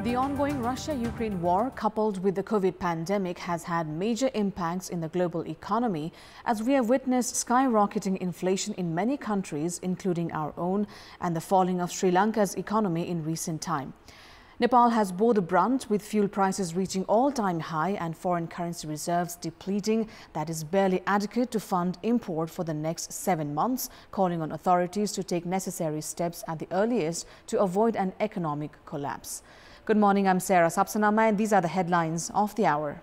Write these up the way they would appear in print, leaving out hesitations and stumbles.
The ongoing Russia-Ukraine war, coupled with the COVID pandemic, has had major impacts in the global economy as we have witnessed skyrocketing inflation in many countries, including our own, and the falling of Sri Lanka's economy in recent time. Nepal has bore the brunt, with fuel prices reaching all-time high and foreign currency reserves depleting that is barely adequate to fund import for the next 7 months, calling on authorities to take necessary steps at the earliest to avoid an economic collapse. Good morning, I'm Sapsanamma, and these are the headlines of the hour.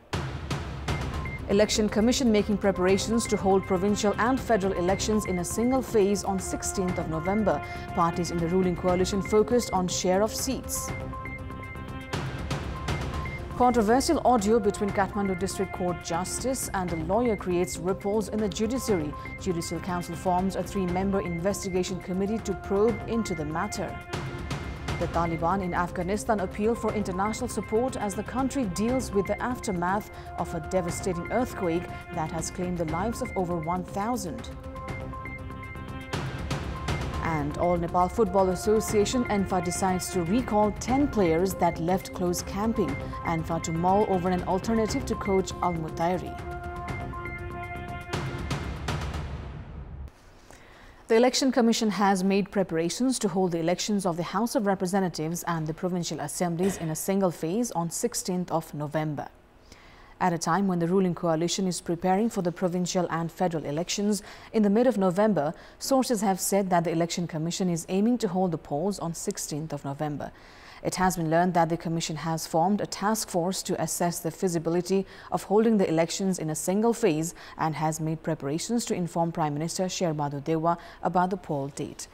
Election Commission making preparations to hold provincial and federal elections in a single phase on 16th of November. Parties in the ruling coalition focused on share of seats. Controversial audio between Kathmandu District Court Justice and a lawyer creates ripples in the judiciary. Judicial Council forms a 3-member investigation committee to probe into the matter. The Taliban in Afghanistan appeal for international support as the country deals with the aftermath of a devastating earthquake that has claimed the lives of over 1,000. And All Nepal Football Association ENFA decides to recall 10 players that left close camping. ENFA to mull over an alternative to coach Al-Mutairi. The Election Commission has made preparations to hold the elections of the House of Representatives and the provincial assemblies in a single phase on 16th of November. At a time when the ruling coalition is preparing for the provincial and federal elections in the mid of November, sources have said that the Election Commission is aiming to hold the polls on 16th of November. It has been learned that the Commission has formed a task force to assess the feasibility of holding the elections in a single phase and has made preparations to inform Prime Minister Sherbadu Dewa about the poll date.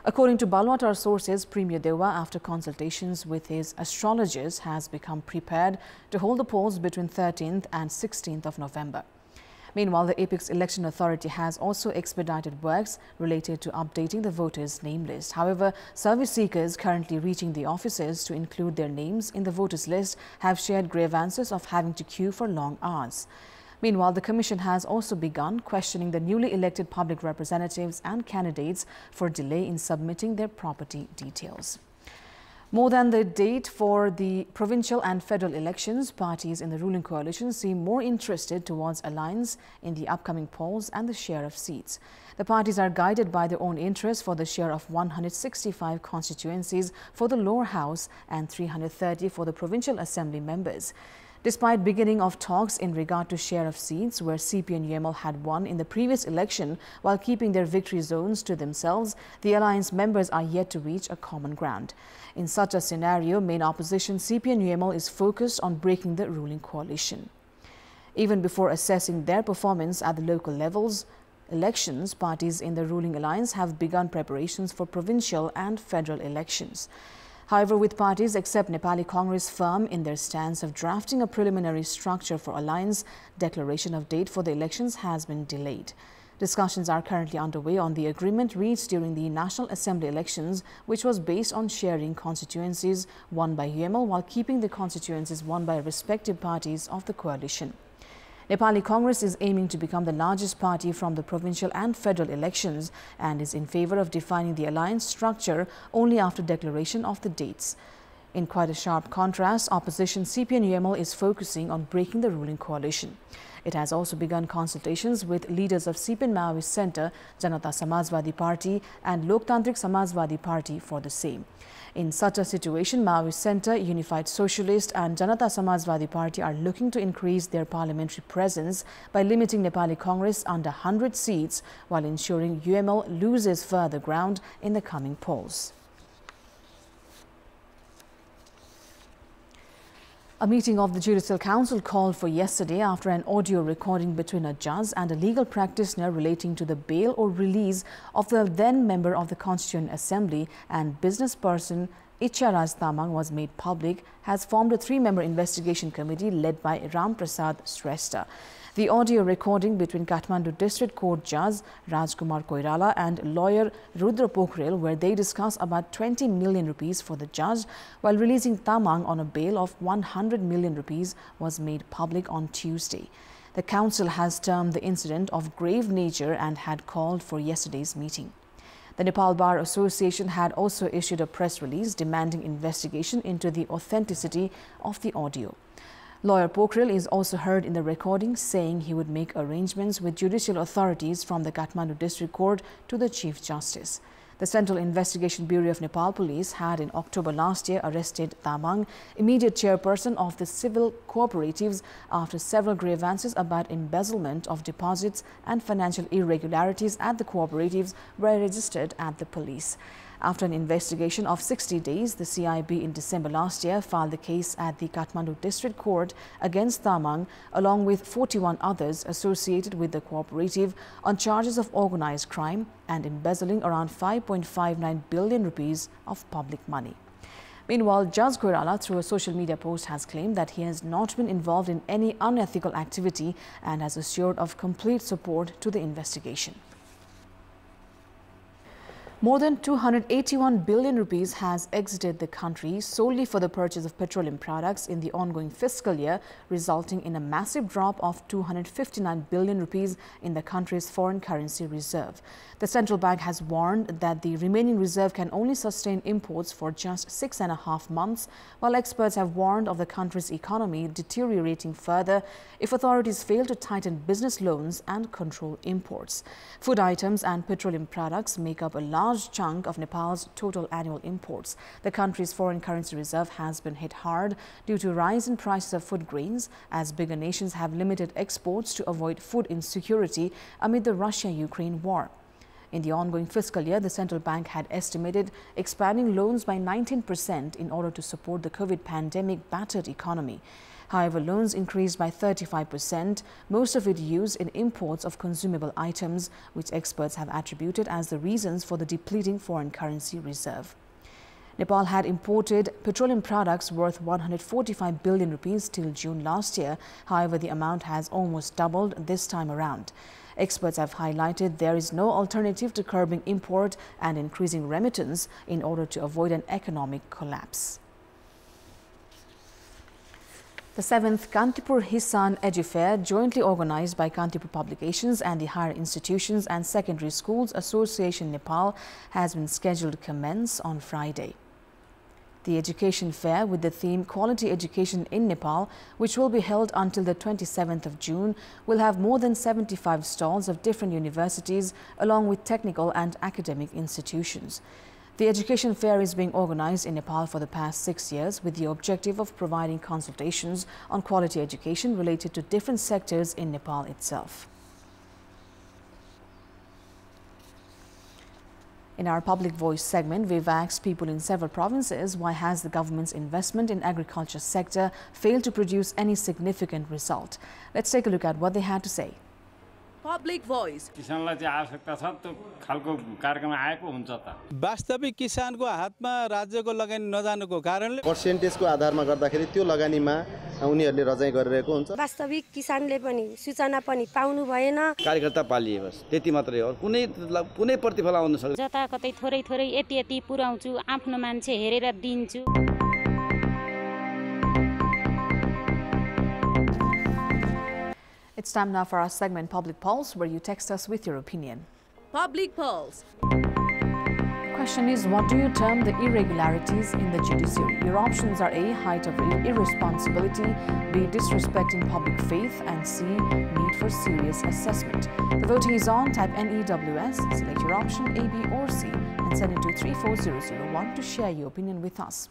According to Balwatar sources, Premier Dewa, after consultations with his astrologers, has become prepared to hold the polls between 13th and 16th of November. Meanwhile, the Apex Election Authority has also expedited works related to updating the voters' name list. However, service seekers currently reaching the offices to include their names in the voters' list have shared grievances of having to queue for long hours. Meanwhile, the Commission has also begun questioning the newly elected public representatives and candidates for delay in submitting their property details. More than the date for the provincial and federal elections, parties in the ruling coalition seem more interested towards alliance in the upcoming polls and the share of seats. The parties are guided by their own interests for the share of 165 constituencies for the lower house and 330 for the provincial assembly members. Despite beginning of talks in regard to share of seats, where CP and UML had won in the previous election while keeping their victory zones to themselves, the alliance members are yet to reach a common ground. In such a scenario, main opposition CP and UML is focused on breaking the ruling coalition. Even before assessing their performance at the local levels, elections, parties in the ruling alliance have begun preparations for provincial and federal elections. However, with parties except Nepali Congress firm in their stance of drafting a preliminary structure for alliance, declaration of date for the elections has been delayed. Discussions are currently underway on the agreement reached during the National Assembly elections, which was based on sharing constituencies won by UML while keeping the constituencies won by respective parties of the coalition. Nepali Congress is aiming to become the largest party from the provincial and federal elections and is in favor of defining the alliance structure only after declaration of the dates. In quite a sharp contrast, opposition CP and UML is focusing on breaking the ruling coalition. It has also begun consultations with leaders of CP and Maoist Centre, Janata Samajwadi Party and Loktantrik Samajwadi Party for the same. In such a situation, Maoist Centre, Unified Socialist and Janata Samajwadi Party are looking to increase their parliamentary presence by limiting Nepali Congress under 100 seats while ensuring UML loses further ground in the coming polls. A meeting of the Judicial Council called for yesterday after an audio recording between a judge and a legal practitioner relating to the bail or release of the then member of the Constituent Assembly and business person Icharaj Tamang was made public has formed a 3-member investigation committee led by Ram Prasad Shrestha. The audio recording between Kathmandu District Court Judge Rajkumar Koirala and lawyer Rudra Pokhrel, where they discuss about 20 million rupees for the judge while releasing Tamang on a bail of 100 million rupees, was made public on Tuesday. The council has termed the incident of grave nature and had called for yesterday's meeting. The Nepal Bar Association had also issued a press release demanding investigation into the authenticity of the audio. Lawyer Pokhrel is also heard in the recording saying he would make arrangements with judicial authorities from the Kathmandu District Court to the Chief Justice. The Central Investigation Bureau of Nepal Police had in October last year arrested Tamang, immediate chairperson of the civil cooperatives, after several grievances about embezzlement of deposits and financial irregularities at the cooperatives were registered at the police. After an investigation of 60 days, the CIB in December last year filed the case at the Kathmandu District Court against Tamang, along with 41 others associated with the cooperative, on charges of organized crime and embezzling around 5.59 billion rupees of public money. Meanwhile, Judge Koirala, through a social media post, has claimed that he has not been involved in any unethical activity and has assured of complete support to the investigation. More than 281 billion rupees has exited the country solely for the purchase of petroleum products in the ongoing fiscal year, resulting in a massive drop of 259 billion rupees in the country's foreign currency reserve. The central bank has warned that the remaining reserve can only sustain imports for just 6.5 months, while experts have warned of the country's economy deteriorating further if authorities fail to tighten business loans and control imports. Food items and petroleum products make up a large chunk of Nepal's total annual imports. The country's foreign currency reserve has been hit hard due to rise in prices of food grains, as bigger nations have limited exports to avoid food insecurity amid the Russia-Ukraine war. In the ongoing fiscal year, the central bank had estimated expanding loans by 19% in order to support the COVID pandemic-battered economy. However, loans increased by 35%, most of it used in imports of consumable items, which experts have attributed as the reasons for the depleting foreign currency reserve. Nepal had imported petroleum products worth 145 billion rupees till June last year. However, the amount has almost doubled this time around. Experts have highlighted there is no alternative to curbing import and increasing remittance in order to avoid an economic collapse. The 7th Kantipur Hisan Edufair, jointly organized by Kantipur Publications and the Higher Institutions and Secondary Schools Association Nepal, has been scheduled to commence on Friday. The education fair, with the theme Quality Education in Nepal, which will be held until the 27th of June, will have more than 75 stalls of different universities along with technical and academic institutions. The education fair is being organized in Nepal for the past 6 years with the objective of providing consultations on quality education related to different sectors in Nepal itself. In our Public Voice segment, we've asked people in several provinces why has the government's investment in agriculture sector failed to produce any significant result. Let's take a look at what they had to say. Public Voice. वास्तविक किसानको हातमा राज्यको लगानी नजानुको कारणले पर्सेन्टेजको आधारमा गर्दाखेरि त्यो लगानीमा उनीहरूले रजाई गरिरहेको हुन्छ। वास्तविक किसानले पनि सूचना पनि पाउनु भएन। कार्यकर्ता पालिए बस त्यति मात्रै हो, कुनै प्रतिफल आउन सक्दैन। जता कतै थोरै थोरै यति पुर्याउँछु, आफ्नो मान्छे हेरेर दिन्छु। It's time now for our segment Public Pulse, where you text us with your opinion. Public Pulse. The question is, what do you term the irregularities in the judiciary? Your options are A, height of irresponsibility, B, disrespecting public faith, and C, need for serious assessment. The voting is on. Type NEWS, select your option A, B or C and send it to 34001 to share your opinion with us.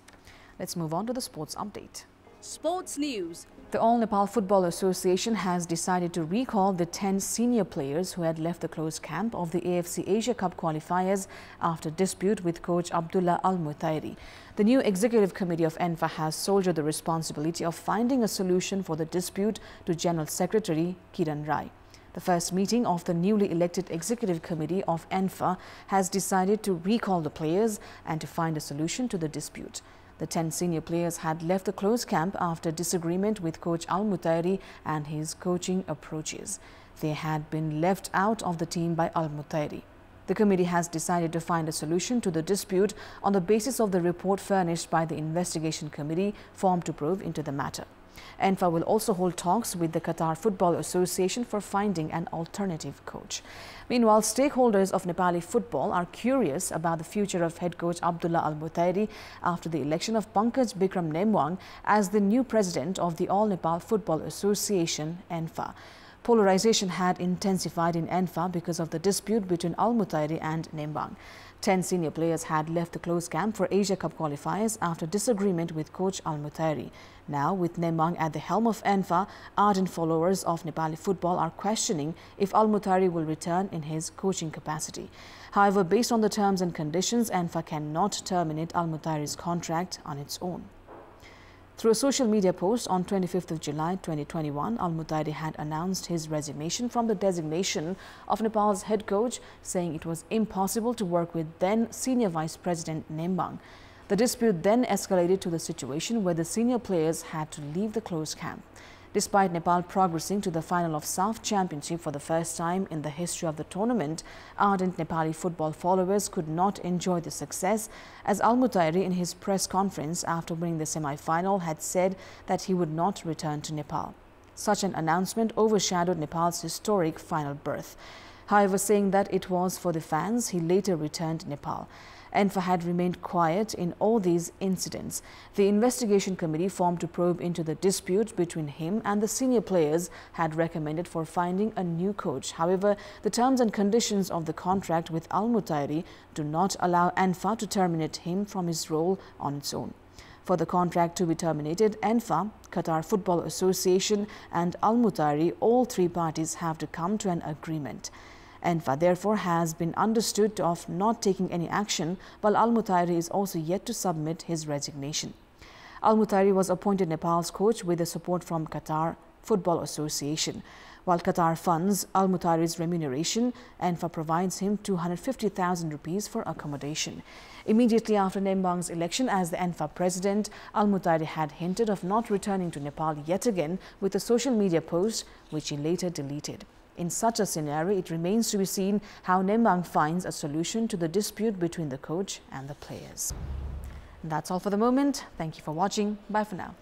Let's move on to the sports update. Sports news. The All Nepal Football Association has decided to recall the 10 senior players who had left the closed camp of the AFC Asia Cup qualifiers after dispute with coach Abdullah Al-Mutairi. The new executive committee of ENFA has soldiered the responsibility of finding a solution for the dispute to General Secretary Kiran Rai. The first meeting of the newly elected executive committee of ENFA has decided to recall the players and to find a solution to the dispute. The 10 senior players had left the closed camp after disagreement with coach Al-Mutairi and his coaching approaches. They had been left out of the team by Al-Mutairi. The committee has decided to find a solution to the dispute on the basis of the report furnished by the investigation committee formed to probe into the matter. ENFA will also hold talks with the Qatar Football Association for finding an alternative coach. Meanwhile, stakeholders of Nepali football are curious about the future of head coach Abdullah Al-Mutairi after the election of Pankaj Bikram Nemwang as the new president of the All Nepal Football Association, ENFA. Polarization had intensified in ENFA because of the dispute between Al-Mutairi and Nemwang. 10 senior players had left the close camp for Asia Cup qualifiers after disagreement with coach Al-Mutairi. Now, with Nemwang at the helm of ENFA, ardent followers of Nepali football are questioning if Al-Mutairi will return in his coaching capacity. However, based on the terms and conditions, ENFA cannot terminate Al-Mutairi's contract on its own. Through a social media post on 25th of July 2021, Al-Mutairi had announced his resignation from the designation of Nepal's head coach, saying it was impossible to work with then Senior Vice President Nemwang. The dispute then escalated to the situation where the senior players had to leave the close camp. Despite Nepal progressing to the final of SAF Championship for the first time in the history of the tournament, ardent Nepali football followers could not enjoy the success, as Al-Mutairi in his press conference after winning the semi-final had said that he would not return to Nepal. Such an announcement overshadowed Nepal's historic final berth. However, saying that it was for the fans, he later returned to Nepal. ENFA had remained quiet in all these incidents. The investigation committee formed to probe into the dispute between him and the senior players had recommended for finding a new coach. However, the terms and conditions of the contract with Al-Mutairi do not allow ENFA to terminate him from his role on its own. For the contract to be terminated, ENFA, Qatar Football Association and Al-Mutairi, all three parties have to come to an agreement. ENFA therefore has been understood of not taking any action, while Al-Mutairi is also yet to submit his resignation. Al-Mutairi was appointed Nepal's coach with the support from Qatar Football Association. While Qatar funds Al-Mutairi's remuneration, ENFA provides him 250,000 rupees for accommodation. Immediately after Nemwang's election as the ENFA president, Al-Mutairi had hinted of not returning to Nepal yet again with a social media post, which he later deleted. In such a scenario, it remains to be seen how Nemwang finds a solution to the dispute between the coach and the players. And that's all for the moment. Thank you for watching. Bye for now.